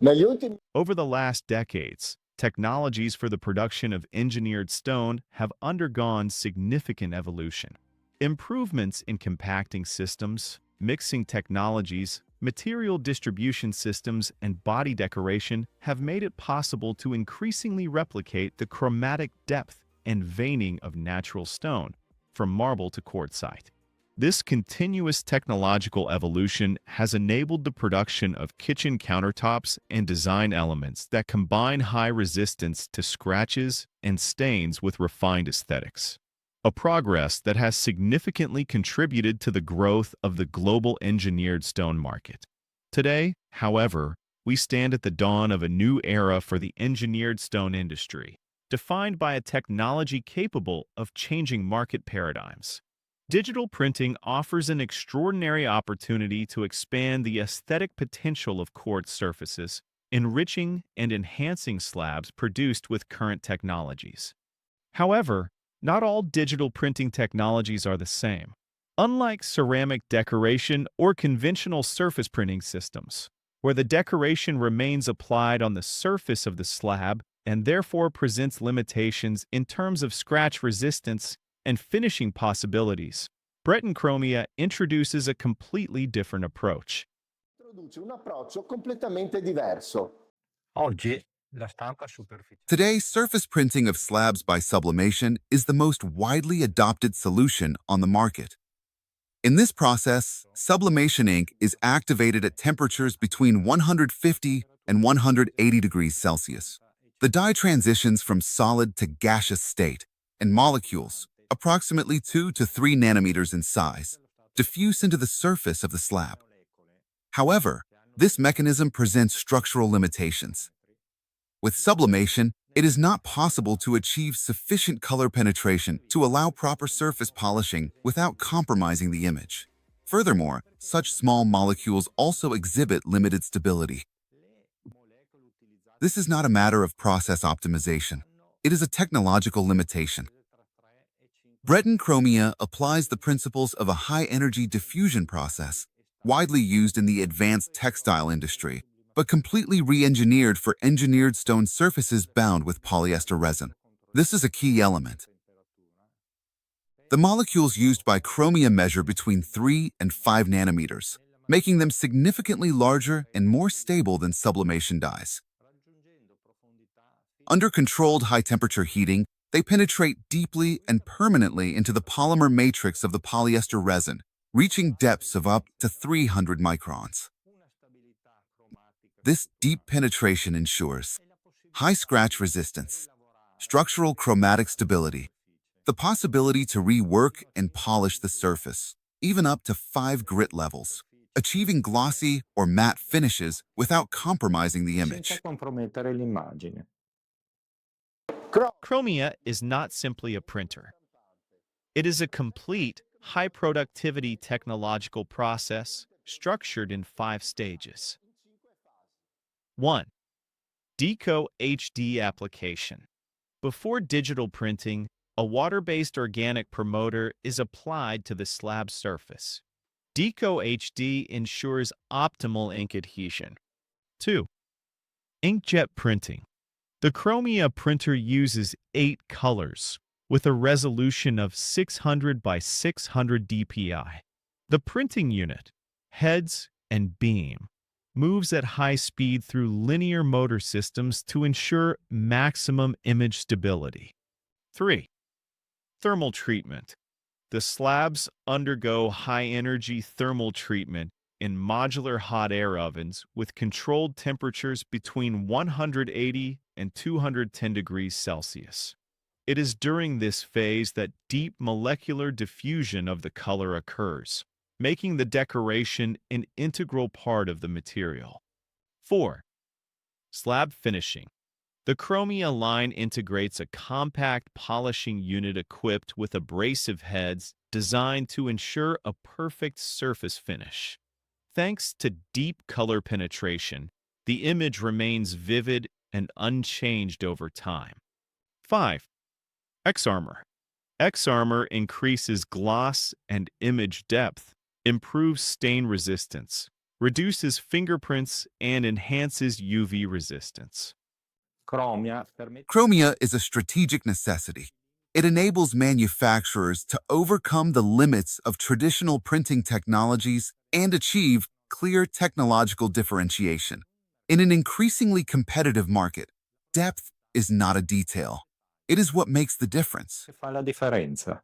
Negli ultimi Over the last decades, technologies for the production of engineered stone have undergone significant evolution. Improvements in compacting systems, mixing technologies, material distribution systems, and body decoration have made it possible to increasingly replicate the chromatic depth and veining of natural stone, from marble to quartzite. This continuous technological evolution has enabled the production of kitchen countertops and design elements that combine high resistance to scratches and stains with refined aesthetics, a progress that has significantly contributed to the growth of the global engineered stone market. Today, however, we stand at the dawn of a new era for the engineered stone industry, defined by a technology capable of changing market paradigms. Digital printing offers an extraordinary opportunity to expand the aesthetic potential of quartz surfaces, enriching and enhancing slabs produced with current technologies. However, not all digital printing technologies are the same. Unlike ceramic decoration or conventional surface printing systems, where the decoration remains applied on the surface of the slab and therefore presents limitations in terms of scratch resistance and finishing possibilities, Breton Chromia introduces a completely different approach. introduce un approccio completamente diverso. Oggi la stampa superficiale. Today, surface printing of slabs by sublimation is the most widely adopted solution on the market. In this process, sublimation ink is activated at temperatures between 150 and 180 degrees Celsius. The dye transitions from solid to gaseous state, and molecules, approximately 2 to 3 nanometers in size, diffuse into the surface of the slab. However, this mechanism presents structural limitations. With sublimation, it is not possible to achieve sufficient color penetration to allow proper surface polishing without compromising the image. Furthermore, such small molecules also exhibit limited stability. This is not a matter of process optimization. It is a technological limitation. Breton Chromia applies the principles of a high-energy diffusion process, widely used in the advanced textile industry, but completely re-engineered for engineered stone surfaces bound with polyester resin. This is a key element. The molecules used by Chromia measure between 3 and 5 nanometers, making them significantly larger and more stable than sublimation dyes. Under controlled high-temperature heating, they penetrate deeply and permanently into the polymer matrix of the polyester resin, reaching depths of up to 300 microns. This deep penetration ensures high scratch resistance, structural chromatic stability, the possibility to rework and polish the surface, even up to 5 grit levels, achieving glossy or matte finishes without compromising the Senza image. compromettere l'immagine. Chromia is not simply a printer. It is a complete, high-productivity technological process structured in 5 stages. 1. Deco HD application. Before digital printing, a water-based organic promoter is applied to the slab surface. Deco HD ensures optimal ink adhesion. 2. Inkjet printing. The Chromia printer uses 8 colors with a resolution of 600 by 600 dpi. The printing unit, heads and beam, moves at high speed through linear motor systems to ensure maximum image stability. 3. Thermal treatment. The slabs undergo high-energy thermal treatment in modular hot air ovens with controlled temperatures between 180 and 210 degrees Celsius. It is during this phase that deep molecular diffusion of the color occurs, making the decoration an integral part of the material. 4. Slab finishing. The Chromia line integrates a compact polishing unit equipped with abrasive heads designed to ensure a perfect surface finish. Thanks to deep color penetration, the image remains vivid and unchanged over time. 5. X-Armor. X-Armor increases gloss and image depth, improves stain resistance, reduces fingerprints, and enhances UV resistance. Chromia permette Chromia is a strategic necessity. It enables manufacturers to overcome the limits of traditional printing technologies and achieve clear technological differentiation. In an increasingly competitive market, depth is not a detail. It is what makes the difference. che fa la differenza.